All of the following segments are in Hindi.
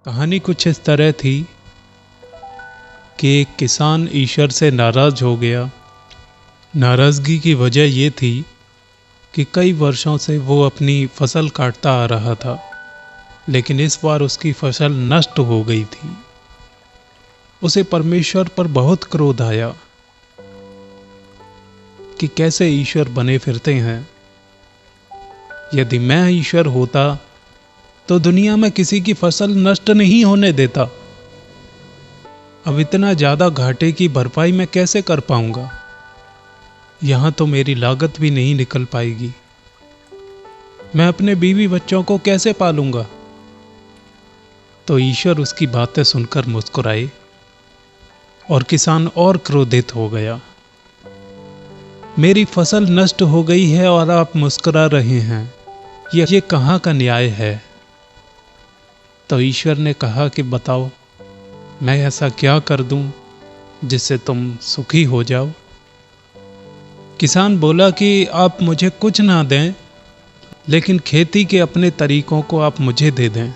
कहानी कुछ इस तरह थी कि एक किसान ईश्वर से नाराज हो गया। नाराज़गी की वजह ये थी कि कई वर्षों से वो अपनी फसल काटता आ रहा था, लेकिन इस बार उसकी फसल नष्ट हो गई थी। उसे परमेश्वर पर बहुत क्रोध आया कि कैसे ईश्वर बने फिरते हैं। यदि मैं ईश्वर होता तो दुनिया में किसी की फसल नष्ट नहीं होने देता। अब इतना ज़्यादा घाटे की भरपाई मैं कैसे कर पाऊंगा? यहाँ तो मेरी लागत भी नहीं निकल पाएगी। मैं अपने बीवी बच्चों को कैसे पालूंगा? तो ईश्वर उसकी बातें सुनकर मुस्कुराए और किसान और क्रोधित हो गया। मेरी फसल नष्ट हो गई है और आप मुस्कुरा रहे हैं, ये कहाँ का न्याय है? तो ईश्वर ने कहा कि बताओ, मैं ऐसा क्या कर दूं जिससे तुम सुखी हो जाओ? किसान बोला कि आप मुझे कुछ ना दें, लेकिन खेती के अपने तरीकों को आप मुझे दे दें,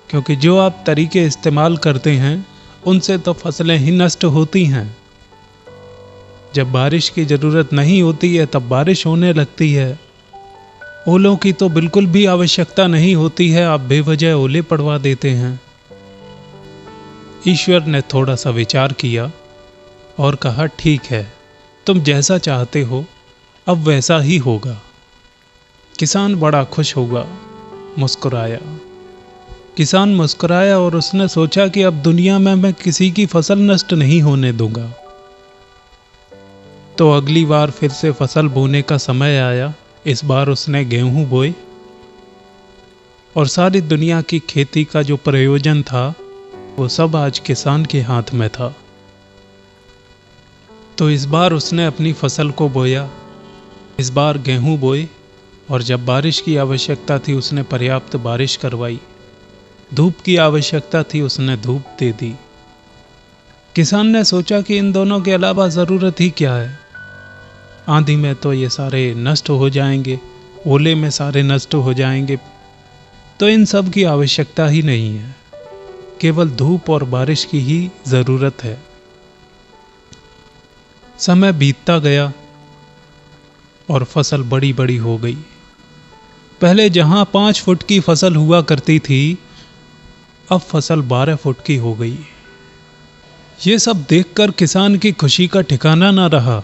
क्योंकि जो आप तरीके इस्तेमाल करते हैं उनसे तो फसलें ही नष्ट होती हैं। जब बारिश की ज़रूरत नहीं होती है तब बारिश होने लगती है। ओलों की तो बिल्कुल भी आवश्यकता नहीं होती है, आप बेवजह ओले पड़वा देते हैं। ईश्वर ने थोड़ा सा विचार किया और कहा, ठीक है, तुम जैसा चाहते हो अब वैसा ही होगा। किसान बड़ा खुश होगा, मुस्कुराया। किसान मुस्कुराया और उसने सोचा कि अब दुनिया में मैं किसी की फसल नष्ट नहीं होने दूंगा। तो अगली बार फिर से फसल बोने का समय आया। इस बार उसने गेहूं बोए और सारी दुनिया की खेती का जो प्रयोजन था वो सब आज किसान के हाथ में था। तो इस बार उसने अपनी फसल को बोया, इस बार गेहूं बोए और जब बारिश की आवश्यकता थी उसने पर्याप्त बारिश करवाई। धूप की आवश्यकता थी, उसने धूप दे दी। किसान ने सोचा कि इन दोनों के अलावा ज़रूरत ही क्या है? आंधी में तो ये सारे नष्ट हो जाएंगे, ओले में सारे नष्ट हो जाएंगे, तो इन सब की आवश्यकता ही नहीं है। केवल धूप और बारिश की ही ज़रूरत है। समय बीतता गया और फसल बड़ी बड़ी हो गई। पहले जहां 5 फुट की फसल हुआ करती थी, अब फसल 12 फुट की हो गई। ये सब देखकर किसान की खुशी का ठिकाना ना रहा।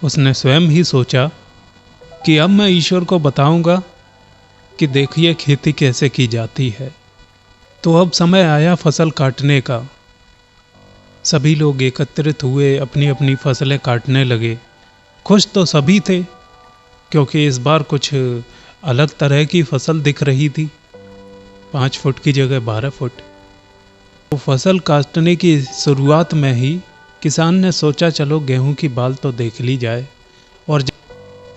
उसने स्वयं ही सोचा कि अब मैं ईश्वर को बताऊंगा कि देखिए खेती कैसे की जाती है। तो अब समय आया फसल काटने का। सभी लोग एकत्रित हुए, अपनी अपनी फसलें काटने लगे। खुश तो सभी थे, क्योंकि इस बार कुछ अलग तरह की फसल दिख रही थी। 5 फुट की जगह 12 फुट। तो फसल काटने की शुरुआत में ही किसान ने सोचा, चलो गेहूं की बाल तो देख ली जाए।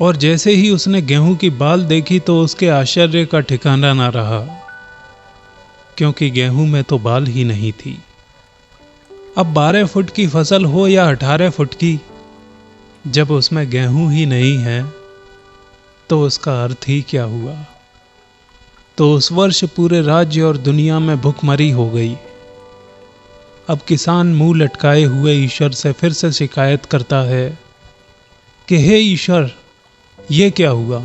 और जैसे ही उसने गेहूं की बाल देखी तो उसके आश्चर्य का ठिकाना ना रहा, क्योंकि गेहूं में तो बाल ही नहीं थी। अब 12 फुट की फसल हो या 18 फुट की, जब उसमें गेहूं ही नहीं है तो उसका अर्थ ही क्या हुआ? तो उस वर्ष पूरे राज्य और दुनिया में भुखमरी हो गई। अब किसान मुंह लटकाए हुए ईश्वर से फिर से शिकायत करता है कि हे ईश्वर, ये क्या हुआ?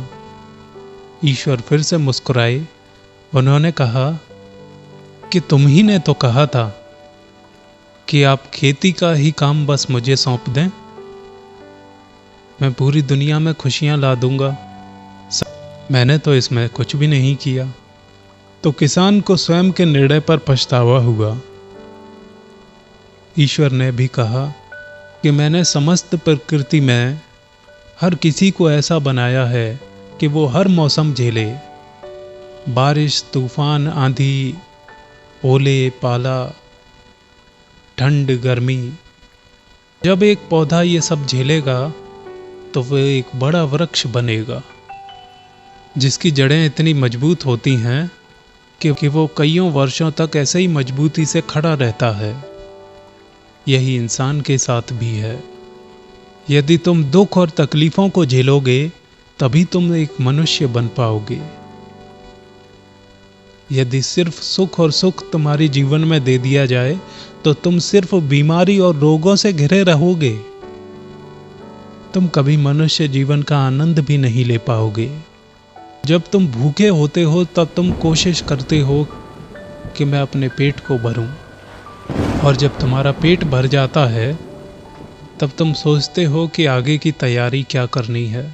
ईश्वर फिर से मुस्कुराए। उन्होंने कहा कि तुम ही ने तो कहा था कि आप खेती का ही काम बस मुझे सौंप दें, मैं पूरी दुनिया में खुशियां ला दूंगा। मैंने तो इसमें कुछ भी नहीं किया। तो किसान को स्वयं के निर्णय पर पछतावा हुआ। ईश्वर ने भी कहा कि मैंने समस्त प्रकृति में हर किसी को ऐसा बनाया है कि वो हर मौसम झेले। बारिश, तूफान, आंधी, ओले, पाला, ठंड, गर्मी। जब एक पौधा ये सब झेलेगा तो वह एक बड़ा वृक्ष बनेगा, जिसकी जड़ें इतनी मजबूत होती हैं कि वो कईयों वर्षों तक ऐसे ही मजबूती से खड़ा रहता है। यही इंसान के साथ भी है। यदि तुम दुख और तकलीफों को झेलोगे तभी तुम एक मनुष्य बन पाओगे। यदि सिर्फ सुख और सुख तुम्हारे जीवन में दे दिया जाए तो तुम सिर्फ बीमारी और रोगों से घिरे रहोगे। तुम कभी मनुष्य जीवन का आनंद भी नहीं ले पाओगे। जब तुम भूखे होते हो तब तुम कोशिश करते हो कि मैं अपने पेट को भरूं, और जब तुम्हारा पेट भर जाता है तब तुम सोचते हो कि आगे की तैयारी क्या करनी है।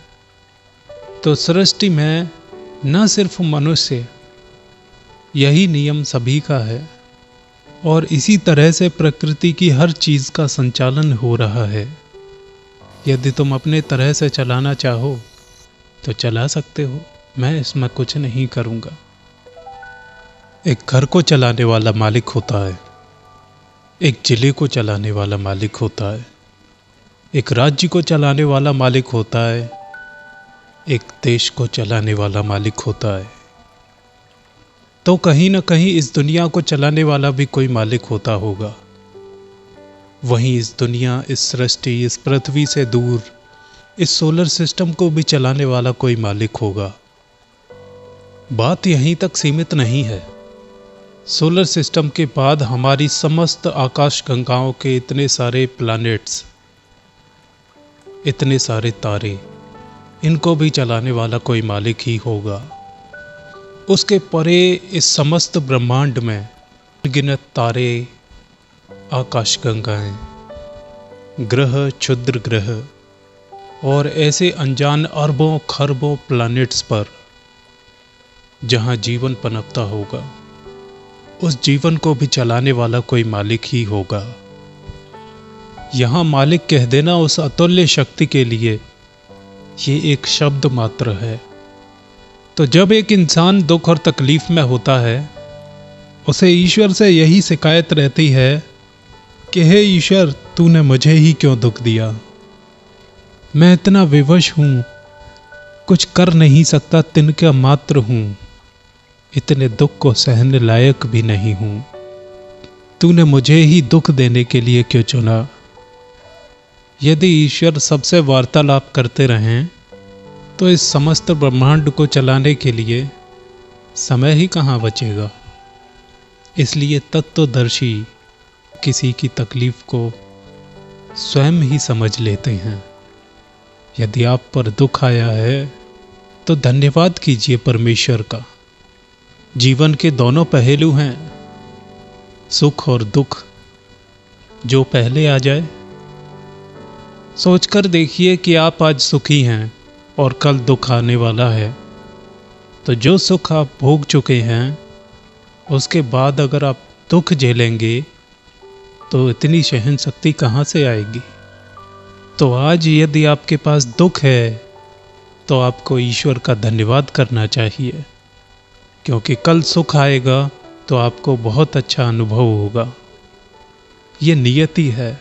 तो सृष्टि में न सिर्फ मनुष्य, यही नियम सभी का है, और इसी तरह से प्रकृति की हर चीज़ का संचालन हो रहा है। यदि तुम अपने तरह से चलाना चाहो तो चला सकते हो, मैं इसमें कुछ नहीं करूँगा। एक घर को चलाने वाला मालिक होता है, एक जिले को चलाने वाला मालिक होता है, एक राज्य को चलाने वाला मालिक होता है, एक देश को चलाने वाला मालिक होता है। तो कहीं न कहीं इस दुनिया को चलाने वाला भी कोई मालिक होता होगा। वहीं इस दुनिया, इस सृष्टि, इस पृथ्वी से दूर इस सोलर सिस्टम को भी चलाने वाला कोई मालिक होगा। बात यहीं तक सीमित नहीं है। सोलर सिस्टम के बाद हमारी समस्त आकाश गंगाओं के इतने सारे प्लैनेट्स, इतने सारे तारे, इनको भी चलाने वाला कोई मालिक ही होगा। उसके परे इस समस्त ब्रह्मांड में अनगिनत तारे, आकाशगंगाएं, ग्रह, क्षुद्र ग्रह और ऐसे अनजान अरबों खरबों प्लैनेट्स पर जहां जीवन पनपता होगा, उस जीवन को भी चलाने वाला कोई मालिक ही होगा। यहां मालिक कह देना उस अतुल्य शक्ति के लिए ये एक शब्द मात्र है। तो जब एक इंसान दुख और तकलीफ में होता है, उसे ईश्वर से यही शिकायत रहती है कि हे ईश्वर, तूने मुझे ही क्यों दुख दिया। मैं इतना विवश हूँ, कुछ कर नहीं सकता, तिनका मात्र हूँ, इतने दुख को सहने लायक भी नहीं हूँ। तूने मुझे ही दुख देने के लिए क्यों चुना। यदि ईश्वर सबसे वार्तालाप करते रहें तो इस समस्त ब्रह्मांड को चलाने के लिए समय ही कहाँ बचेगा। इसलिए तत्वदर्शी किसी की तकलीफ को स्वयं ही समझ लेते हैं। यदि आप पर दुख आया है तो धन्यवाद कीजिए परमेश्वर का। जीवन के दोनों पहलू हैं, सुख और दुख, जो पहले आ जाए। सोचकर देखिए कि आप आज सुखी हैं और कल दुख आने वाला है, तो जो सुख आप भोग चुके हैं उसके बाद अगर आप दुख झेलेंगे तो इतनी सहन शक्ति कहाँ से आएगी। तो आज यदि आपके पास दुख है तो आपको ईश्वर का धन्यवाद करना चाहिए, क्योंकि कल सुख आएगा तो आपको बहुत अच्छा अनुभव होगा। ये नियति है।